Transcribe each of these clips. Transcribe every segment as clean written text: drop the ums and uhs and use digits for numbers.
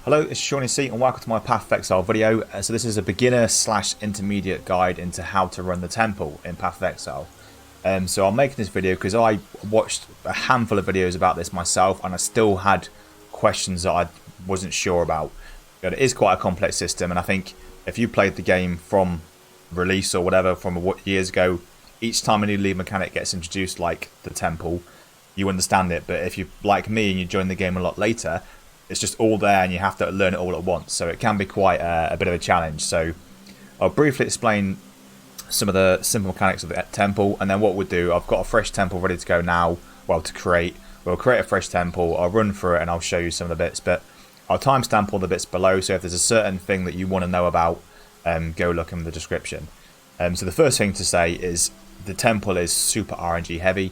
Hello, it's Shawnee C and welcome to my Path of Exile video. So this is a beginner / intermediate guide into how to run the temple in Path of Exile. So I'm making this video because I watched a handful of videos about this myself and I still had questions that I wasn't sure about. But it is quite a complex system, and I think if you played the game from release or whatever from years ago, each time a new lead mechanic gets introduced like the temple, you understand it. But if you like me and you join the game a lot later, it's just all there and you have to learn it all at once, so it can be quite a bit of a challenge. So I'll briefly explain some of the simple mechanics of the temple, and then what we'll do, I've got a fresh temple ready to go now, well, to create. We'll create a fresh temple, I'll run through it and I'll show you some of the bits, but I'll timestamp all the bits below, so if there's a certain thing that you want to know about, go look in the description. So the first thing to say is the temple is super RNG heavy.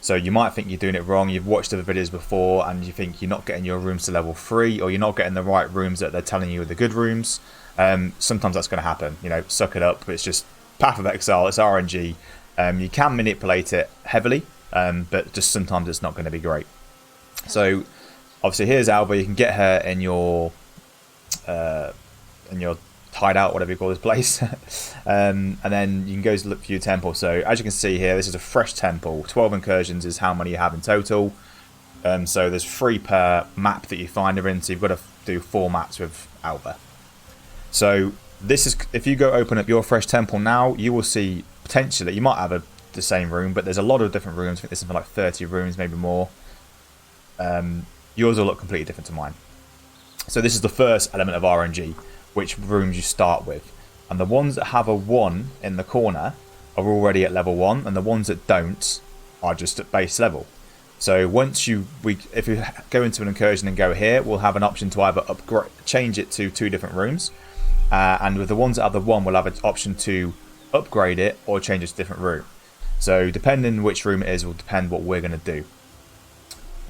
So you might think you're doing it wrong. You've watched other videos before and you think you're not getting your rooms to level 3, or you're not getting the right rooms that they're telling you are the good rooms. Sometimes that's going to happen. You know, suck it up. It's just Path of Exile. It's RNG. You can manipulate it heavily, but just sometimes it's not going to be great. So obviously here's Alba. You can get her in your hideout, whatever you call this place. And then you can go to look for your temple. So as you can see here, this is a fresh temple. 12 incursions is how many you have in total. So there's 3 per map that you find her in, so you've got to do 4 maps with Alba. So this is, if you go open up your fresh temple now, you will see potentially, you might have the same room, but there's a lot of different rooms. I think there's something like 30 rooms, maybe more. Yours will look completely different to mine. So this is the first element of RNG, which rooms you start with, and the ones that have a 1 in the corner are already at level 1, and the ones that don't are just at base level. So once if you go into an incursion and go here, we'll have an option to either change it to 2 different rooms, and with the ones that have the 1, we'll have an option to upgrade it or change it to a different room. So depending which room it is will depend what we're going to do.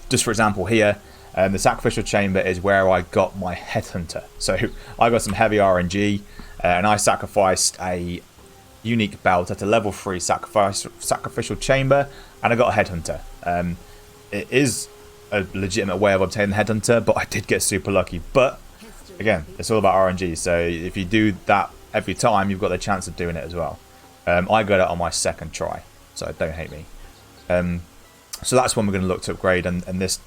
Just for example here, the Sacrificial Chamber is where I got my Headhunter. So I got some heavy RNG, and I sacrificed a unique belt at a level 3 Sacrificial Chamber, and I got a Headhunter. It is a legitimate way of obtaining the Headhunter, but I did get super lucky. But again, it's all about RNG, so if you do that every time, you've got the chance of doing it as well. I got it on my 2nd try, so don't hate me. So that's when we're going to look to upgrade in this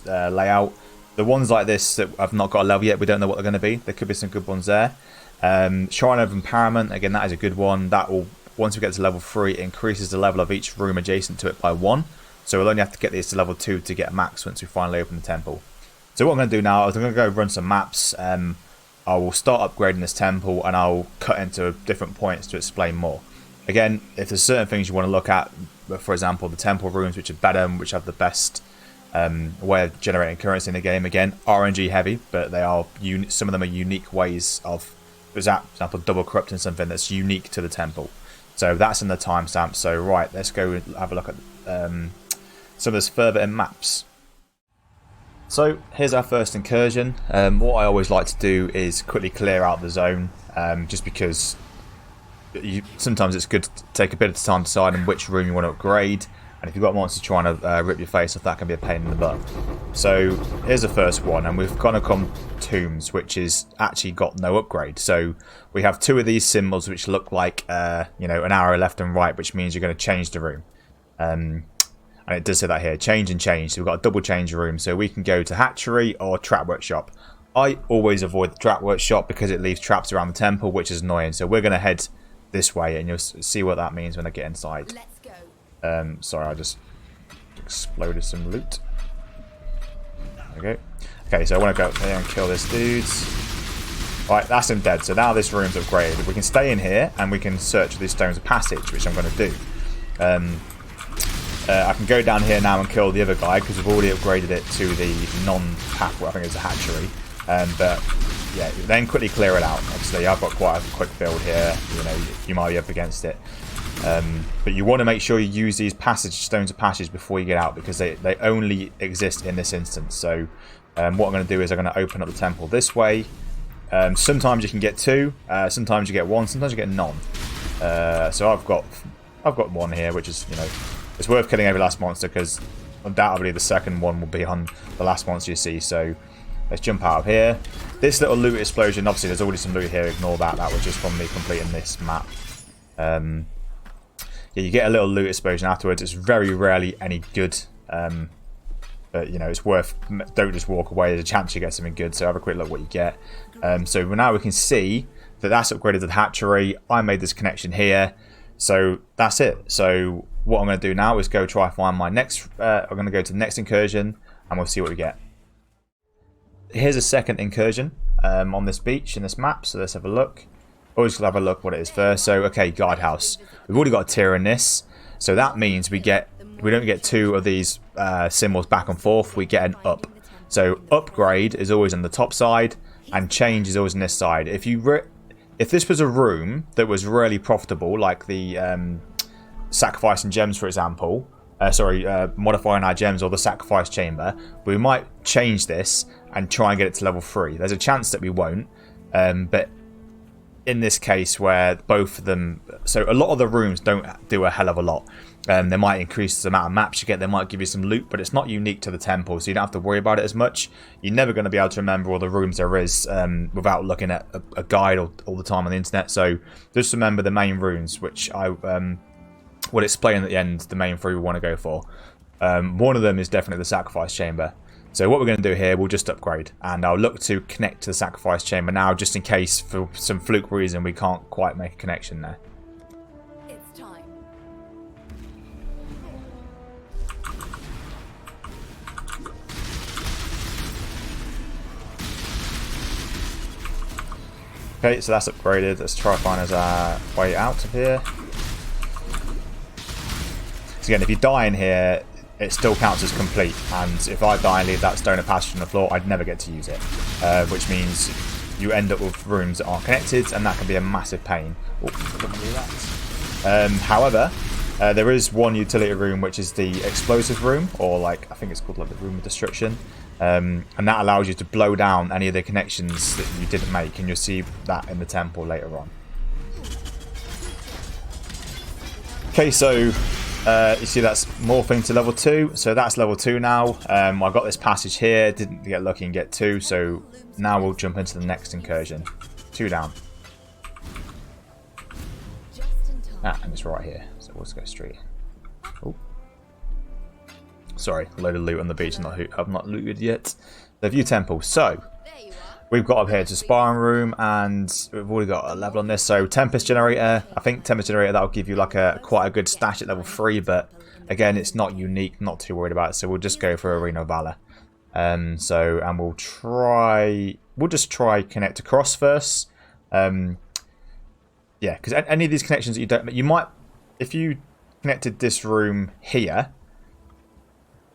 layout. The ones like this that have not got a level yet, we don't know what they're going to be. There could be some good ones there. Shrine of Empowerment, again, that is a good one. That will, once we get to level 3, it increases the level of each room adjacent to it by 1. So we'll only have to get these to level 2 to get max once we finally open the temple. So what I'm going to do now is I'm going to go run some maps. I will start upgrading this temple and I'll cut into different points to explain more. Again, if there's certain things you want to look at, for example, the temple rooms, which are better and which have the best way of generating currency in the game. Again, RNG heavy, but they are some of them are unique ways of, for example, double corrupting something that's unique to the temple. So that's in the timestamp. So right, let's go have a look at some of this further in maps. So here's our first incursion. What I always like to do is quickly clear out the zone, just because sometimes it's good to take a bit of time to decide on which room you want to upgrade, and if you've got monsters trying to rip your face off, that can be a pain in the butt. So here's the first one, and we've gone to come Tombs, which is actually got no upgrade. So we have 2 of these symbols which look like you know, an arrow left and right, which means you're going to change the room. And it does say that here, change and change. So we've got a double change room, so we can go to Hatchery or Trap Workshop. I always avoid the Trap Workshop because it leaves traps around the temple, which is annoying. So we're going to head this way, and you'll see what that means when I get inside. Let's go. Sorry, I just exploded some loot. There we go. Okay, so I want to go here and kill this dude. Right, that's him dead. So now this room's upgraded. We can stay in here and we can search for these stones of passage, which I'm going to do. I can go down here now and kill the other guy because we've already upgraded it to the non-path, I think it's a hatchery. But yeah, then quickly clear it out. Obviously, I've got quite a quick build here. You know, you might be up against it. But you want to make sure you use these stones of passage before you get out, because they only exist in this instance. So what I'm going to do is I'm going to open up the temple this way. Sometimes you can get 2, sometimes you get 1, sometimes you get none. So I've got 1 here, which is, you know, it's worth killing every last monster, because undoubtedly the second one will be on the last monster you see. So Let's jump out of here. This little loot explosion, obviously there's already some loot here, ignore that. That was just from me completing this map. Yeah, you get a little loot explosion afterwards. It's very rarely any good. But, you know, it's worth... Don't just walk away. There's a chance you get something good. So have a quick look what you get. So now we can see that that's upgraded to the hatchery. I made this connection here. So that's it. So what I'm going to do now is go try find my next... I'm going to go to the next incursion and we'll see what we get. Here's a second incursion on this beach in this map. So let's have a look. Always have a look what it is first. So, okay, guardhouse. We've already got a tier in this. So that means we don't get two of these symbols back and forth. We get an up. So upgrade is always on the top side, and change is always on this side. If this was a room that was really profitable, like the sacrificing gems, for example, modifying our gems or the sacrifice chamber, we might change this and try and get it to level 3. There's a chance that we won't, but in this case where both of them... So a lot of the rooms don't do a hell of a lot. They might increase the amount of maps you get, they might give you some loot, but it's not unique to the temple, so you don't have to worry about it as much. You're never going to be able to remember all the rooms there is without looking at a guide all the time on the internet. So just remember the main rooms, which I will explain at the end, the main 3 we want to go for. One of them is definitely the sacrifice chamber. So what we're going to do here, we'll just upgrade, and I'll look to connect to the sacrifice chamber now, just in case for some fluke reason we can't quite make a connection there. It's time. Okay, so that's upgraded. Let's try to find us our way out of here. So again, if you die in here, it still counts as complete, and if I die and leave that stone of passage on the floor, I'd never get to use it, which means you end up with rooms that aren't connected, and that can be a massive pain. However, there is one utility room, which is the explosive room, or like I think it's called like the room of destruction, and that allows you to blow down any of the connections that you didn't make, and you'll see that in the temple later on. Okay, so you see that's morphing to level 2, so that's level 2 now. I've got this passage here, didn't get lucky and get 2, so now we'll jump into the next incursion. 2 down. And it's right here, so we'll just go straight in. Oh. Sorry, a load of loot on the beach, I've not looted yet. The View Temple. So, we've got up here to sparring room, and we've already got a level on this. So Tempest Generator, I think Tempest Generator, that'll give you like quite a good stash at level 3, but again, it's not unique, not too worried about it. So we'll just go for Arena of Valor. And we'll just try connect across first. Yeah, because any of these connections that you might, if you connected this room here,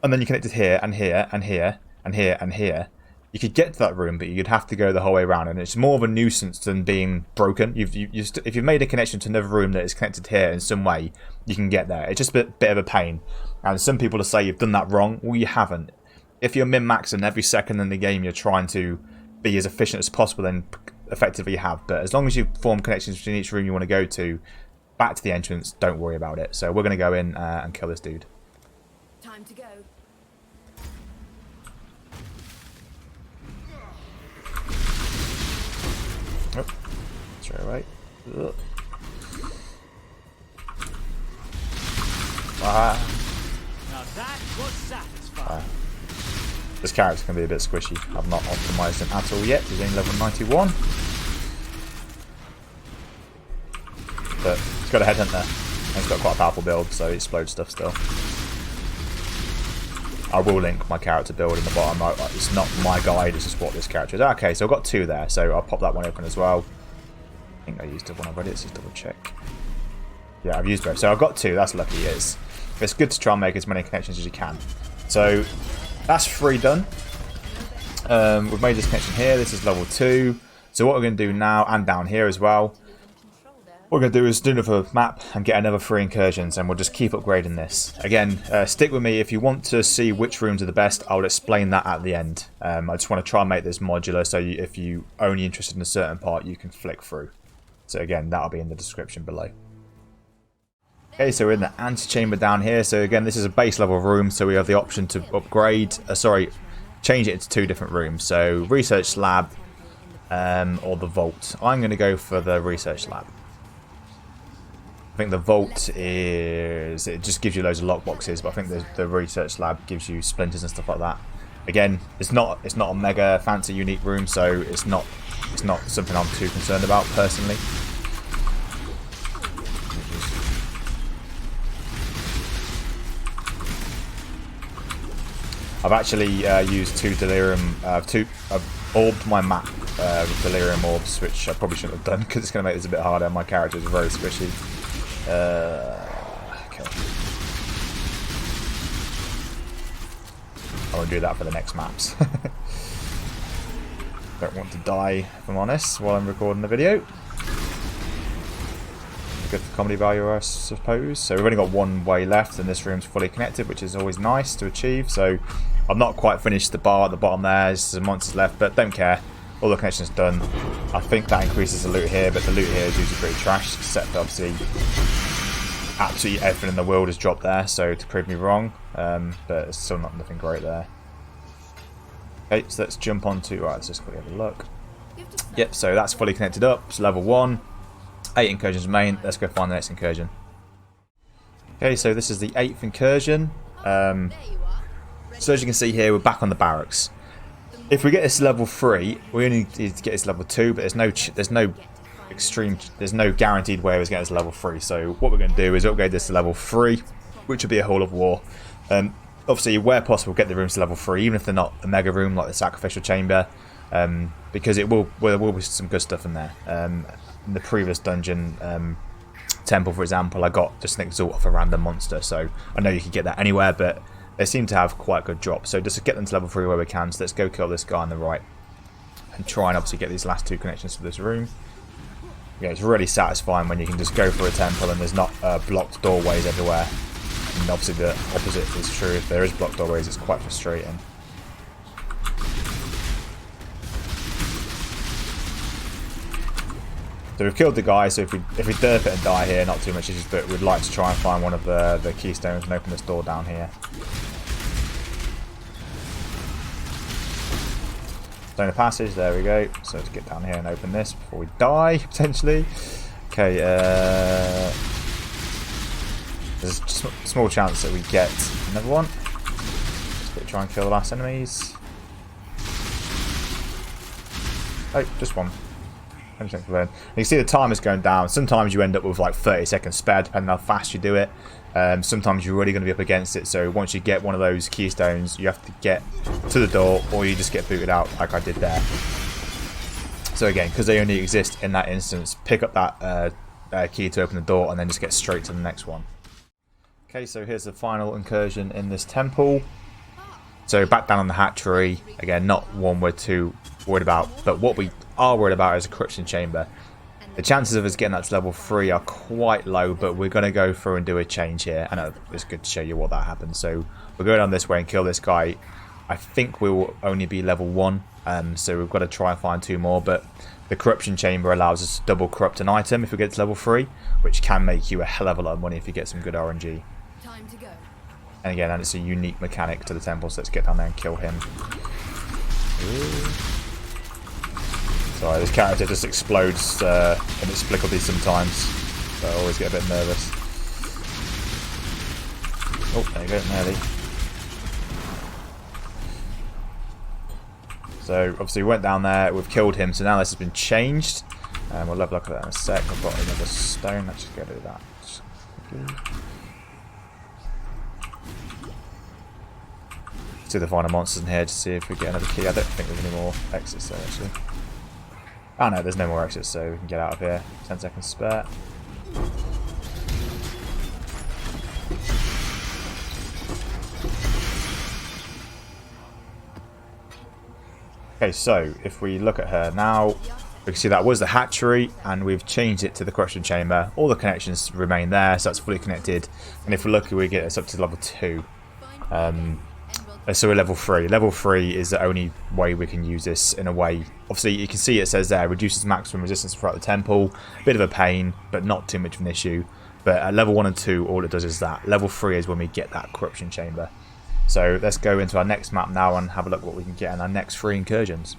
and then you connected here and here and here and here and here, you could get to that room, but you'd have to go the whole way around, and it's more of a nuisance than being broken. If you've made a connection to another room that is connected here in some way, you can get there. It's just a bit of a pain, and some people will say you've done that wrong. Well, you haven't. If you're min-maxing every second in the game, you're trying to be as efficient as possible, then effectively you have. But as long as you form connections between each room you want to go to, back to the entrance, don't worry about it. So we're going to go in and kill this dude. Time to go. Oh, straight away. Ugh. Now that was satisfying. This character can be a bit squishy. I've not optimised him at all yet. He's only level 91. But he's got a headhunt there. And he's got quite a powerful build, so he explodes stuff still. I will link my character build in the bottom. It's not my guide, it's just what this character is. Okay, so I've got 2 there, so I'll pop that one open as well. I think I used one already, let's just double check. Yeah, I've used both. So I've got 2, that's lucky it is. It's good to try and make as many connections as you can. So that's 3 done. We've made this connection here, this is level 2. So what we're going to do now, and down here as well, what we're going to do is do another map and get another 3 incursions, and we'll just keep upgrading this. Again, stick with me if you want to see which rooms are the best. I'll explain that at the end. I just want to try and make this modular, so if you're only interested in a certain part, you can flick through. So again, that'll be in the description below. Okay, so we're in the antechamber down here. So again, this is a base level room, so we have the option to upgrade, change it into 2 different rooms. So research lab or the vault. I'm going to go for the research lab. I think the vault is, it just gives you loads of lockboxes, but I think the research lab gives you splinters and stuff like that. Again, it's not a mega fancy unique room, so it's not something I'm too concerned about personally. I've actually used 2 delirium, I've orbed my map with delirium orbs, which I probably shouldn't have done because it's going to make this a bit harder. My character is very squishy. Okay. I won't do that for the next maps. Don't want to die, if I'm honest, while I'm recording the video. Good for comedy value, I suppose. So we've only got 1 way left, and this room's fully connected, which is always nice to achieve. So I've not quite finished the bar at the bottom there. There's some monsters left, but don't care. All the connections done. I think that increases the loot here, but the loot here is usually pretty trash, except obviously absolutely everything in the world is dropped there, so to prove me wrong, but it's still nothing great there. Okay, so let's jump on to, right, let's just quickly have a look. Yep, so that's fully connected up, it's level 1, 8 incursions remain. Let's go find the next incursion. Okay, so this is the 8th incursion. So as you can see here, we're back on the barracks. If we get this level 3, we only need to get this level 2, but there's no guaranteed way of us getting this to level 3. So what we're going to do is upgrade this to level 3, which would be a Hall of War. Obviously, where possible, get the rooms to level 3, even if they're not a mega room like the Sacrificial Chamber, because there will be some good stuff in there. In the previous dungeon, temple, for example, I got just an exalt off a random monster, so I know you can get that anywhere, but they seem to have quite good drops. So just to get them to level 3 where we can, so let's go kill this guy on the right and try and obviously get these last 2 connections to this room. Yeah, it's really satisfying when you can just go for a temple and there's not blocked doorways everywhere. And obviously the opposite is true. If there is blocked doorways, it's quite frustrating. So we've killed the guy, so if we derp it and die here, not too much issues, but we'd like to try and find one of the keystones and open this door down here. Stone of passage, there we go. So let's get down here and open this before we die, potentially. Okay, there's a small chance that we get another one. Let's try and kill the last enemies. Oh, just one. You can see the time is going down. Sometimes you end up with like 30 seconds spare, depending on how fast you do it. Sometimes you're really going to be up against it, so once you get one of those keystones, you have to get to the door, or you just get booted out like I did there. So again, because they only exist in that instance, pick up that key to open the door, and then just get straight to the next one. Okay, so here's the final incursion in this temple. So back down on the hatchery, again, not one we're too worried about, but what we are worried about is a corruption chamber. The chances of us getting that to level 3 are quite low, but we're going to go through and do a change here, and it's good to show you what that happens. So we're going on this way and kill this guy. I think we will only be level 1, so we've got to try and find 2 more, but the corruption chamber allows us to double corrupt an item if we get to level 3, which can make you a hell of a lot of money if you get some good RNG. Time to go. And again, and it's a unique mechanic to the temple, so let's get down there and kill him. Ooh. Sorry, this character just explodes inexplicably sometimes, so I always get a bit nervous. Oh, there you go, nearly. So, obviously we went down there, we've killed him, so now this has been changed. We'll level up that in a sec. I've got another stone, let's just go do that. See the final monsters in here to see if we get another key. I don't think there's any more exits there actually. Oh no, there's no more exits, so we can get out of here. 10 seconds spare. Okay, so if we look at her now, we can see that was the hatchery, and we've changed it to the corruption chamber. All the connections remain there, so that's fully connected. And if we're lucky, we get us up to level 2. So we're level 3. Level 3 is the only way we can use this in a way. Obviously, you can see it says there, reduces maximum resistance throughout the temple. Bit of a pain, but not too much of an issue. But at level 1 and 2, all it does is that. Level 3 is when we get that corruption chamber. So let's go into our next map now and have a look what we can get in our next 3 incursions.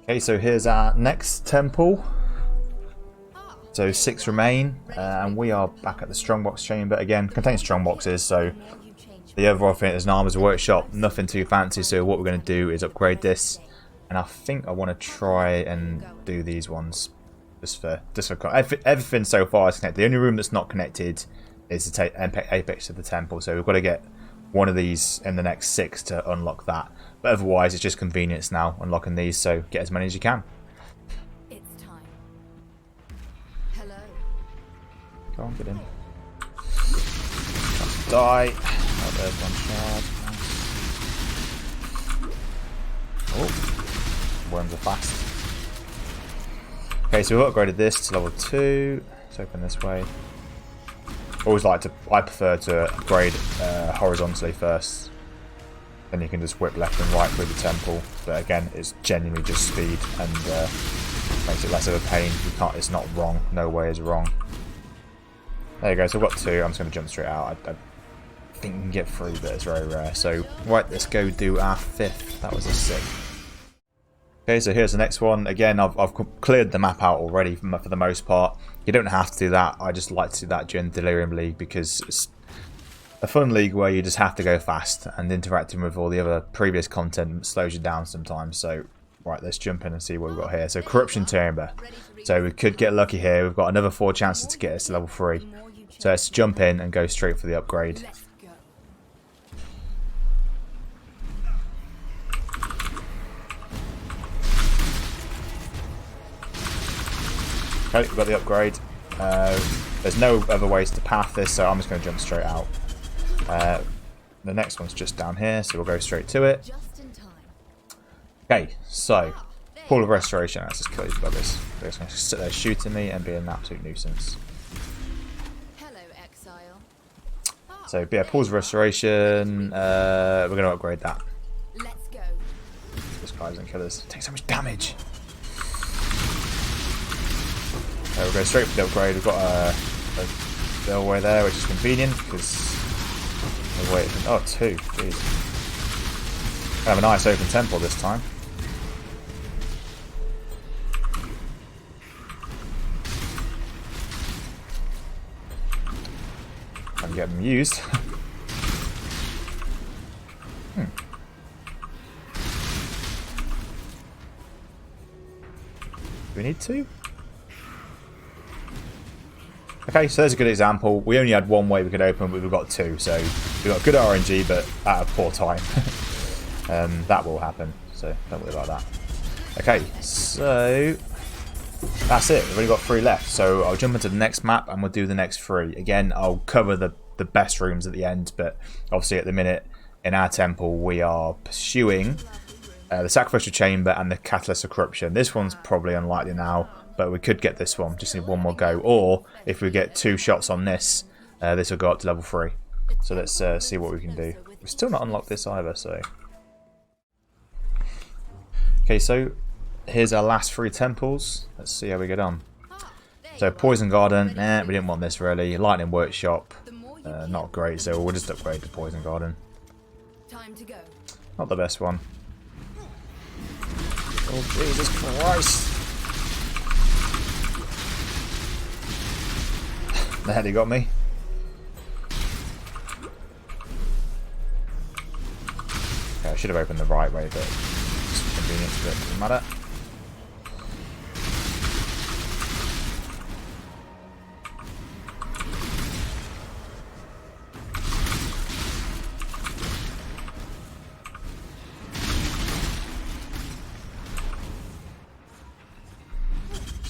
Okay, so here's our next temple. So 6 remain, and we are back at the Strongbox Chamber. Again, contains strongboxes, so the overall thing is an armor's workshop, nothing too fancy. So what we're going to do is upgrade this, and I think I want to try and do these ones just for everything so far is connected. The only room that's not connected is the apex of the temple, so we've got to get one of these in the next 6 to unlock that. But otherwise, it's just convenience now unlocking these, so get as many as you can. It's time. Hello. Go on, get in. Just die. Oh, there's one shard. Oh, worms are fast. Okay, so we've upgraded this to level 2. Let's open this way. I prefer to upgrade horizontally first. Then you can just whip left and right through the temple. But again, it's genuinely just speed and makes it less of a pain. It's not wrong. No way is wrong. There you go. So we've got 2. I'm just going to jump straight out. I think we can get 3, but it's very rare. So right, let's go do our 5th. That was a 6th. Okay, so here's the next one. Again, I've cleared the map out already for the most part. You don't have to do that. I just like to do that during Delirium League because it's a fun league where you just have to go fast, and interacting with all the other previous content slows you down sometimes. So, right, let's jump in and see what we've got here. So, Corruption Chamber. So, we could get lucky here. We've got another 4 chances to get us to level 3. So, let's jump in and go straight for the upgrade. Okay, we've got the upgrade. There's no other ways to path this, so I'm just going to jump straight out. The next one's just down here, so we'll go straight to it. Okay, so Pool of Restoration. Let's just kill these buggers. They're just going to sit there shooting me and be an absolute nuisance. Hello, Exile. So yeah, Pools of Restoration. We're going to upgrade that. Let's go. This guy doesn't kill us. It takes so much damage. Okay, we'll go straight for the upgrade. We've got a railway there, which is convenient because oh, 2. Jeez. I have a nice open temple this time. I can get them used. Do we need 2? Okay, so there's a good example. We only had 1 way we could open, but we've got 2. So we've got good RNG, but at a poor time. That will happen, so don't worry about that. Okay, so that's it. We've only got 3 left. So I'll jump into the next map and we'll do the next 3. Again, I'll cover the best rooms at the end, but obviously at the minute in our temple we are pursuing the Sacrificial Chamber and the Catalyst of Corruption. This one's probably unlikely now, but we could get this one. Just need 1 more go. Or if we get 2 shots on this, this will go up to level 3. So let's see what we can do. We've still not unlocked this either, so... Okay, so here's our last 3 temples. Let's see how we get on. So Poison Garden, we didn't want this really. Lightning Workshop, not great, so we'll just upgrade to Poison Garden. Time to go. Not the best one. Oh Jesus Christ! The hell he got me. Okay, I should have opened the right way, but it's convenient, but it doesn't matter.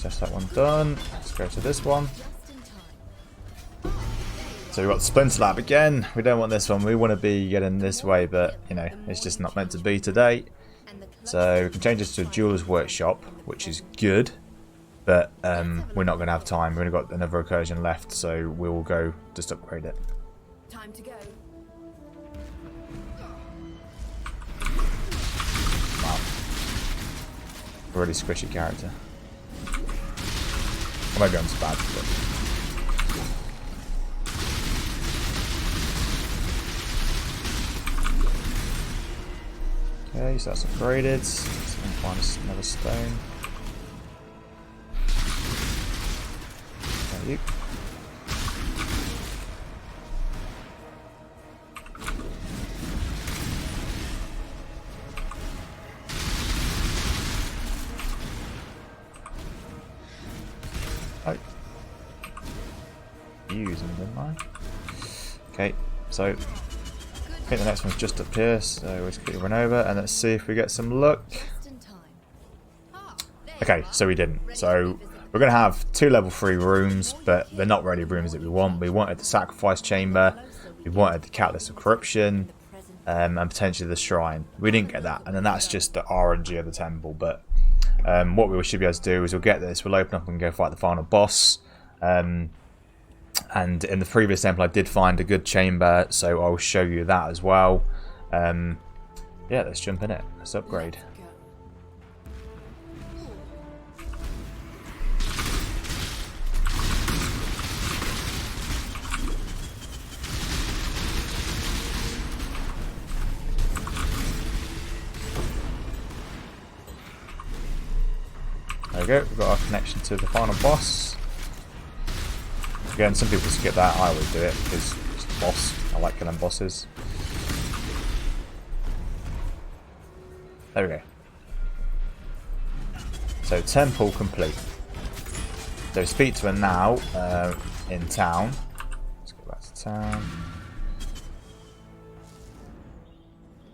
That's that one done. Let's go to this one. So we've got the Splinter Lab again. We don't want this one. We want to be getting this way, but you know, it's just not meant to be today. So we can change this to a Jeweler's Workshop, which is good, but we're not going to have time. We've only got another recursion left, so we will go just upgrade it. Time to go. Wow. Really squishy character. Or maybe I'm just bad, but... Okay, so that's upgraded. Let's find another stone. There you. Oh. Use them, didn't I? Okay, so I think the next one's just up here, so we'll just quickly run over and let's see if we get some luck. Okay, so we didn't. So we're going to have 2 level 3 rooms, but they're not really rooms that we want. We wanted the Sacrifice Chamber, we wanted the Catalyst of Corruption, and potentially the Shrine. We didn't get that, and then that's just the RNG of the temple. But what we should be able to do is we'll get this, we'll open up and go fight the final boss. And in the previous temple I did find a good chamber, so I'll show you that as well. Yeah, let's jump in it. Let's upgrade. There we go, we've got our connection to the final boss. Again, some people skip that, I always do it because it's the boss. I like killing bosses. There we go. So, temple complete. So, speak to her now in town. Let's go back to town.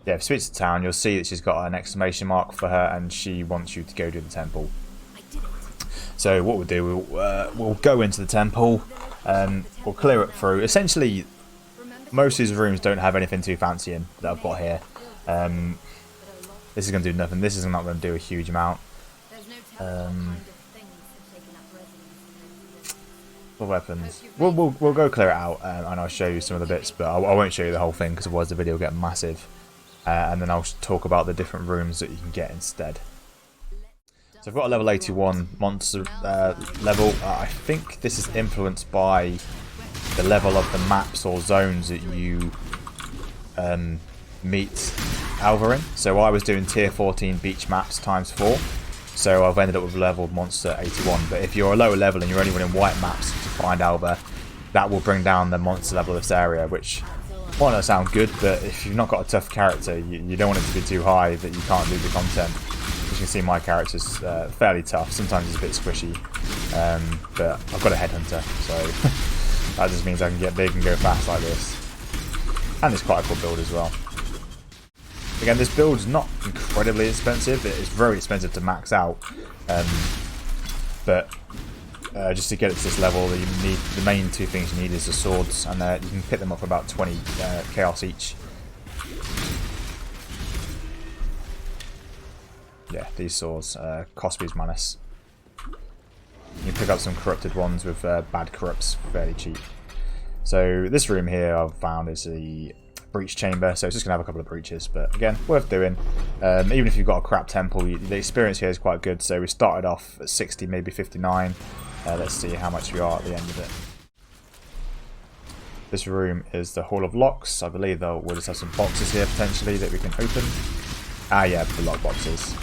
Yeah, if you speak to town, you'll see that she's got an exclamation mark for her and she wants you to go to the temple. So what we'll do, we'll go into the temple, we'll clear it through. Essentially, most of these rooms don't have anything too fancy in that I've got here. This is going to do nothing. This is not going to do a huge amount. For weapons, we'll go clear it out, and I'll show you some of the bits, but I won't show you the whole thing because otherwise the video will get massive. And then I'll talk about the different rooms that you can get instead. So I've got a level 81 monster level. I think this is influenced by the level of the maps or zones that you meet Alva in. So I was doing tier 14 beach maps times 4. So I've ended up with level monster 81. But if you're a lower level and you're only running white maps to find Alva, that will bring down the monster level of this area, which might not sound good, but if you've not got a tough character, you don't want it to be too high that you can't do the content. As you can see, my character's fairly tough. Sometimes it's a bit squishy, but I've got a headhunter, so that just means I can get big and go fast like this. And it's quite a cool build as well. Again, this build's not incredibly expensive. It's very expensive to max out, but just to get it to this level, you need the main 2 things you need is the swords, and you can pick them up for about 20 chaos each. Yeah, these swords, Cosby's Manus. You can pick up some corrupted ones with bad corrupts fairly cheap. So this room here I've found is the breach chamber, so it's just going to have a couple of breaches, but again, worth doing. Even if you've got a crap temple, the experience here is quite good, so we started off at 60, maybe 59. Let's see how much we are at the end of it. This room is the Hall of Locks. I believe we'll just have some boxes here potentially that we can open. Ah yeah, the lock boxes.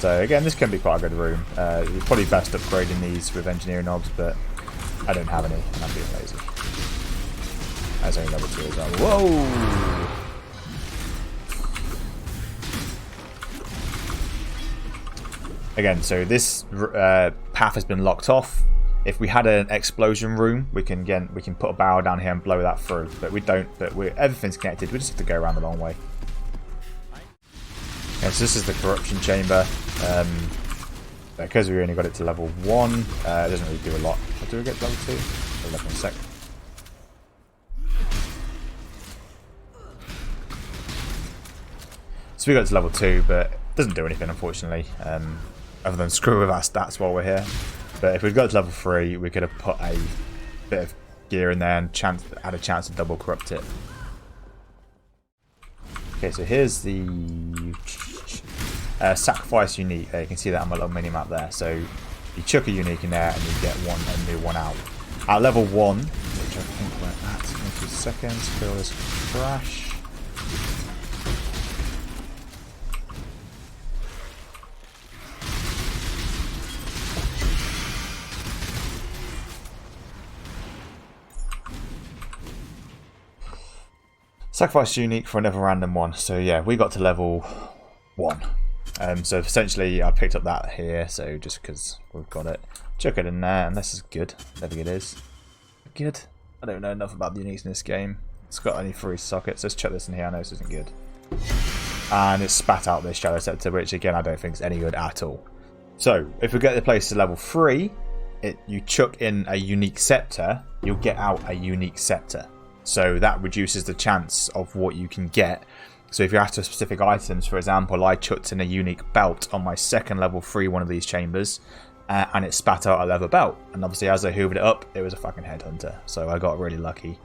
So again, this can be quite a good room. You're probably best upgrading these with engineering knobs, but I don't have any and I'm being lazy. That's only level 2 as well. Whoa! Again, so this path has been locked off. If we had an explosion room, we can put a barrel down here and blow that through, but we don't. But everything's connected. We just have to go around the long way. Okay, so this is the corruption chamber. Because we only got it to level 1, it doesn't really do a lot. Do we get to level 2? I'll look in a sec. So we got it to level 2, but it doesn't do anything, unfortunately, other than screw with our stats while we're here. But if we'd got to level 3, we could have put a bit of gear in there and had a chance to double corrupt it. Okay, so here's the sacrifice unique. You can see that on my little mini map there. So you chuck a unique in there and you get a new one out. At level 1, which I think we're at in 2 seconds, kill this crash. Sacrifice unique for another random one. So yeah, we got to level 1. So essentially I picked up that here, so just because we've got it. Chuck it in there, and this is good. I don't think it is. Good. I don't know enough about the uniques in this game. It's got only 3 sockets. Let's chuck this in here. I know this isn't good. And it spat out this Shadow Scepter, which again I don't think is any good at all. So if we get the place to level 3, you chuck in a unique scepter, you'll get out a unique scepter. So that reduces the chance of what you can get. So if you're after specific items, for example, I chucked in a unique belt on my second level 3 one of these chambers, and it spat out a leather belt. And obviously as I hoovered it up, it was a fucking headhunter. So I got really lucky.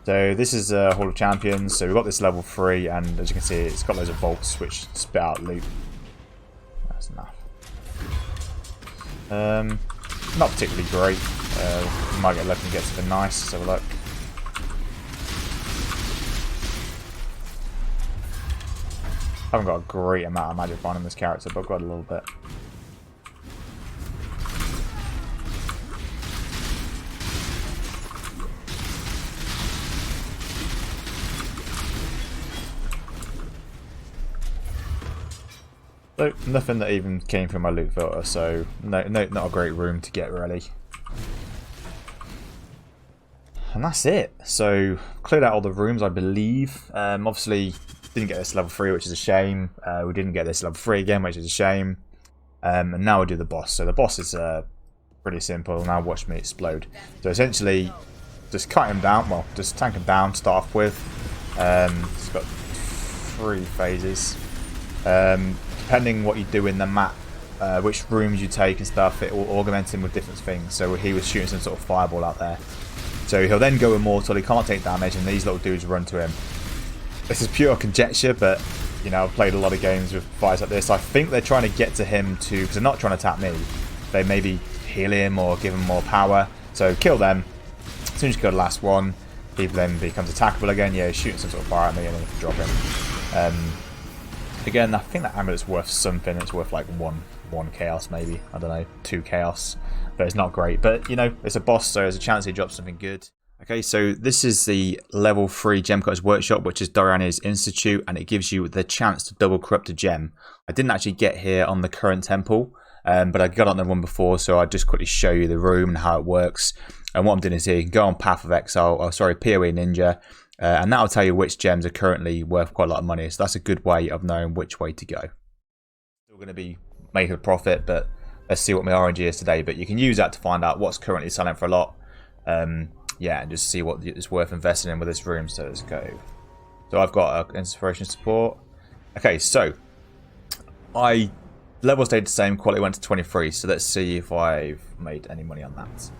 So this is Hall of Champions. So we've got this level 3, and as you can see, it's got loads of vaults which spit out loot. That's enough. Not particularly great. You might get lucky and get something nice. Let's have a look. I haven't got a great amount of magic on this character, but I've got a little bit. So nothing that even came from my loot filter, so no, not a great room to get really. And that's it. So cleared out all the rooms, I believe. Obviously didn't get this level 3, which is a shame. We didn't get this level 3 again, which is a shame. And now we do the boss. So the boss is pretty simple. Now watch me explode. So essentially, just cut him down. Well, just tank him down. Start off with. It's got 3 phases. Depending what you do in the map, which rooms you take and stuff, it will augment him with different things. So he was shooting some sort of fireball out there. So he'll then go immortal, he can't take damage, and these little dudes run to him. This is pure conjecture, but you know, I've played a lot of games with fights like this. I think they're trying to get to him to, because they're not trying to attack me. They maybe heal him or give him more power. So kill them. As soon as you kill the last one, he then becomes attackable again. Yeah, he's shooting some sort of fire at me and then drop him. Again, I think that amulet's worth something. It's worth like one chaos maybe. I don't know, 2 chaos. But it's not great. But, you know, it's a boss, so there's a chance he drops something good. Okay, so this is the level 3 Gemcutter's Workshop, which is Doryani's Institute, and it gives you the chance to double corrupt a gem. I didn't actually get here on the current temple, but I got on the one before, so I'll just quickly show you the room and how it works. And what I'm doing is here, you can go on Path of Exile, POE Ninja, and that'll tell you which gems are currently worth quite a lot of money. So that's a good way of knowing which way to go. Still going to be making a profit, but let's see what my RNG is today. But you can use that to find out what's currently selling for a lot. Yeah, and just see what is worth investing in with this room. So let's go. So I've got inspiration support. Okay, so level stayed the same, quality went to 23. So let's see if I've made any money on that.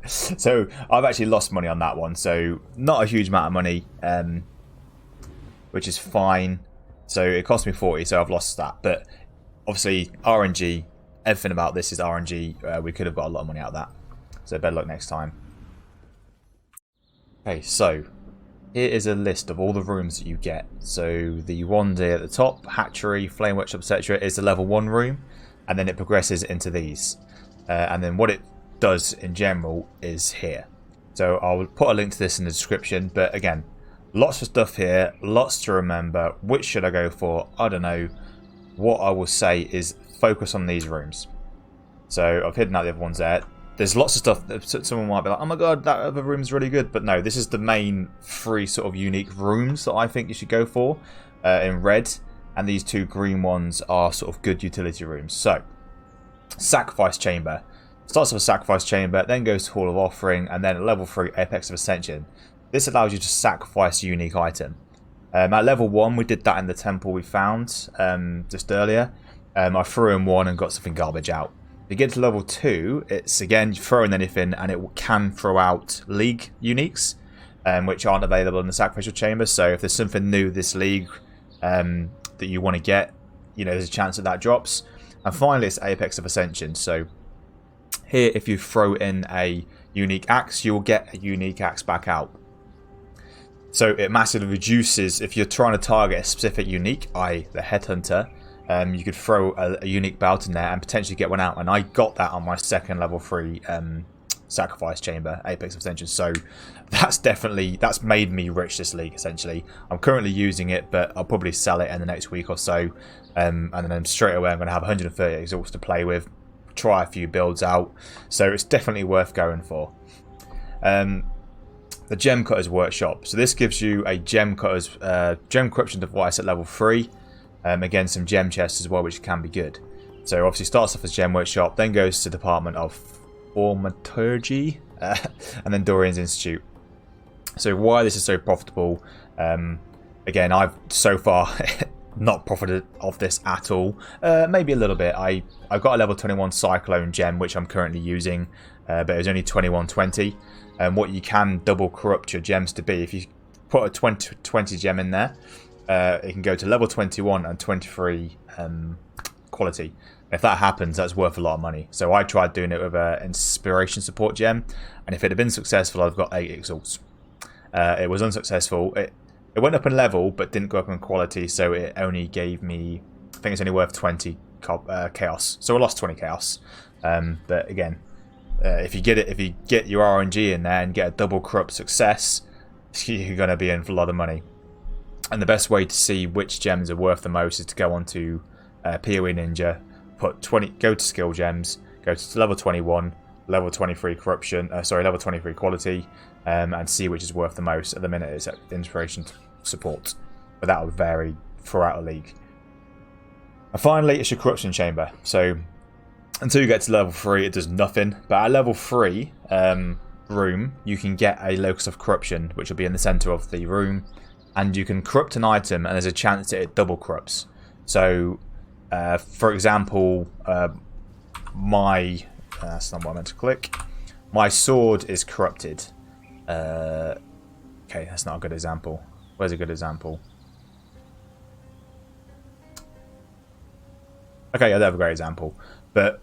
So I've actually lost money on that one, so not a huge amount of money, which is fine. So it cost me 40, so I've lost that. But obviously RNG, everything about this is RNG. We could have got a lot of money out of that, so better luck next time. Okay, so here is a list of all the rooms that you get. So the one there at the top, hatchery, flame workshop, etc., is the level 1 room, and then it progresses into these, and then what it does in general is here. So I'll put a link to this in the description, but again, lots of stuff here, lots to remember. Which should I go for? I don't know. What I will say is focus on these rooms. So I've hidden out the other ones there. There's lots of stuff that someone might be like, oh my god, that other room's really good, but no, this is the main 3 sort of unique rooms that I think you should go for in red, and these 2 green ones are sort of good utility rooms. So Sacrifice Chamber starts with a Sacrifice Chamber, then goes to Hall of Offering, and then at level 3 Apex of Ascension. This allows you to sacrifice a unique item. At level 1 we did that in the temple we found just earlier. I threw in 1 and got something garbage out. If you get to level 2, it's again throwing anything, and it can throw out league uniques, which aren't available in the Sacrificial Chamber. So if there's something new this league that you want to get, you know, there's a chance that drops. And finally it's Apex of Ascension. So here, if you throw in a unique axe, you'll get a unique axe back out. So it massively reduces, if you're trying to target a specific unique, i.e. the Headhunter, you could throw a unique belt in there and potentially get one out. And I got that on my second level 3 Sacrifice Chamber, Apex Extension. So that's made me rich this league, essentially. I'm currently using it, but I'll probably sell it in the next week or so. And then straight away I'm going to have 130 exalts to play with, try a few builds out. So it's definitely worth going for. The Gemcutter's Workshop. So this gives you a Gemcutter's gem corruption device at level 3. Again, some gem chests as well, which can be good. So obviously starts off as Gem Workshop, then goes to Department of Thaumaturgy, and then Doryani's Institute. So why this is so profitable, again, I've so far not profited off this at all. Maybe a little bit. I've got a level 21 Cyclone Gem, which I'm currently using, but it was only 2120. And what you can double corrupt your gems to be, if you put a 20 gem in there, it can go to level 21 and 23 quality. If that happens, that's worth a lot of money. So I tried doing it with an Inspiration Support Gem, and if it had been successful, I've got 8 exalts. It was unsuccessful. It went up in level, but didn't go up in quality, so it only gave me, I think it's only worth 20 chaos. So I lost 20 chaos. But again, if you get your RNG in there and get a double corrupt success, you're going to be in for a lot of money. And the best way to see which gems are worth the most is to go onto POE Ninja, go to skill gems, go to level 21, level 23 corruption, level 23 quality, and see which is worth the most. At the minute it's Inspiration Support, but that will vary throughout a league. And finally, it's your Corruption Chamber. So until you get to level 3, it does nothing, but at level 3 room, you can get a Locus of Corruption, which will be in the center of the room, and you can corrupt an item, and there's a chance that it double corrupts. So for example, that's not what I meant to click. My sword is corrupted. Okay, that's not a good example. Where's a good example? Okay, yeah, I have a great example. But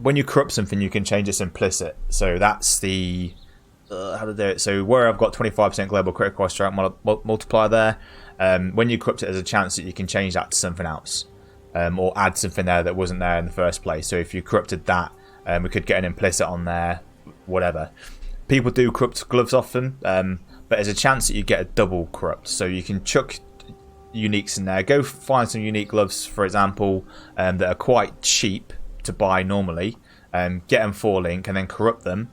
when you corrupt something, you can change its implicit. So that's the how to do it. So where I've got 25% global critical strike multiplier there, when you corrupt it, there's a chance that you can change that to something else. Or add something there that wasn't there in the first place. So if you corrupted that, we could get an implicit on there, whatever. People do corrupt gloves often, but there's a chance that you get a double corrupt. So you can chuck uniques in there. Go find some unique gloves, for example, that are quite cheap to buy normally. Get them 4 link and then corrupt them.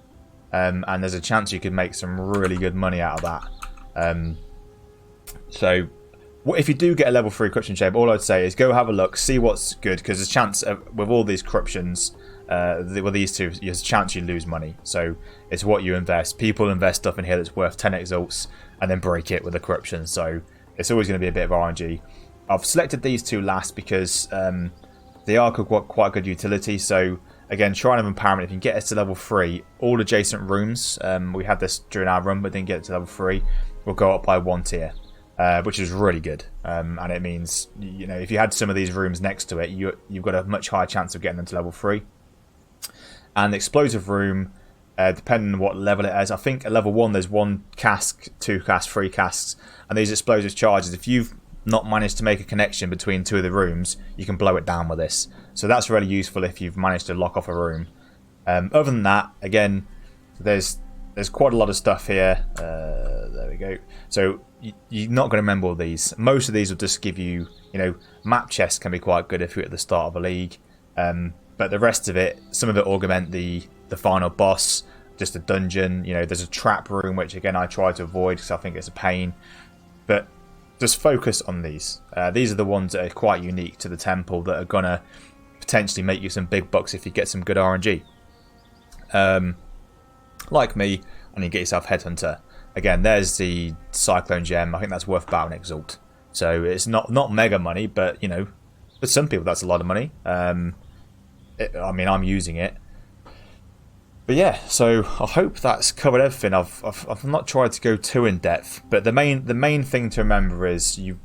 And there's a chance you could make some really good money out of that. So if you do get a level 3 corruption chamber, all I'd say is go have a look, see what's good, because there's a chance with all these corruptions, with these two, there's a chance you lose money. So it's what you invest. People invest stuff in here that's worth 10 exalts and then break it with a corruption. So it's always going to be a bit of RNG. I've selected these two last because they are quite good utility. So again, Shrine of Empowerment, if you can get us to level 3, all adjacent rooms, we had this during our run but didn't get it to level 3, will go up by 1 tier. Which is really good, and it means, you know, if you had some of these rooms next to it, you've got a much higher chance of getting them to level 3. And the explosive room, depending on what level it is, I think at level 1 there's 1 cask, 2 casks, 3 casks, and these explosive charges, if you've not managed to make a connection between 2 of the rooms, you can blow it down with this. So that's really useful if you've managed to lock off a room. Other than that, again, there's quite a lot of stuff here. There we go. So you're not going to remember all these. Most of these will just give you, map chests can be quite good if you're at the start of a league. But the rest of it, some of it augment the final boss, just a dungeon. There's a trap room, which again I try to avoid because I think it's a pain. But just focus on these. These are the ones that are quite unique to the temple that are going to potentially make you some big bucks if you get some good RNG. Like me, and you get yourself Headhunter. Again, there's the Cyclone Gem. I think that's worth about an exalt. So it's not mega money, but for some people that's a lot of money. I'm I'm using it. But yeah, so I hope that's covered everything. I've not tried to go too in depth, but the main thing to remember is you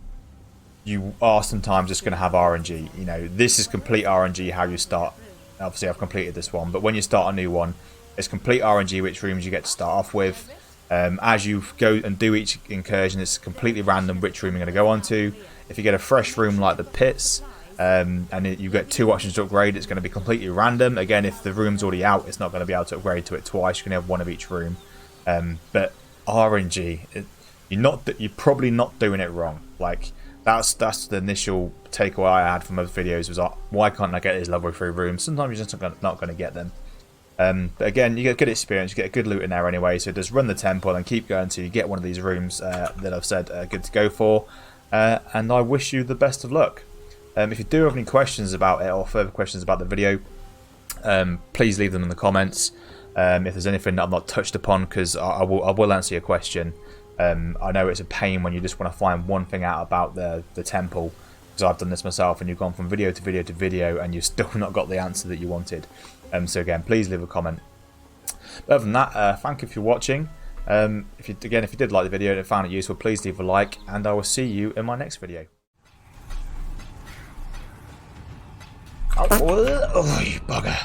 are sometimes just going to have RNG. This is complete RNG how you start. Obviously, I've completed this one, but when you start a new one, it's complete RNG which rooms you get to start off with. As you go and do each incursion, it's completely random which room you're going to go on to. If you get a fresh room like the pits, You get 2 options to upgrade. It's going to be completely random. Again, if the room's already out, it's not going to be able to upgrade to it twice. You're going to have one of each room. But RNG, you're probably not doing it wrong. Like that's the initial takeaway I had from those videos was, why can't I get these level 3 rooms? Sometimes you're just not going to get them. But again, you get good experience, you get a good loot in there anyway, so just run the temple and keep going until you get one of these rooms that I've said are good to go for, and I wish you the best of luck. If you do have any questions about it or further questions about the video, please leave them in the comments. If there's anything that I've not touched upon, because I will answer your question. I know it's a pain when you just want to find one thing out about the temple, because I've done this myself and you've gone from video to video to video and you've still not got the answer that you wanted. So again, please leave a comment. But other than that, thank you for watching. If you did like the video and found it useful, please leave a like, and I will see you in my next video. Oh, you bugger.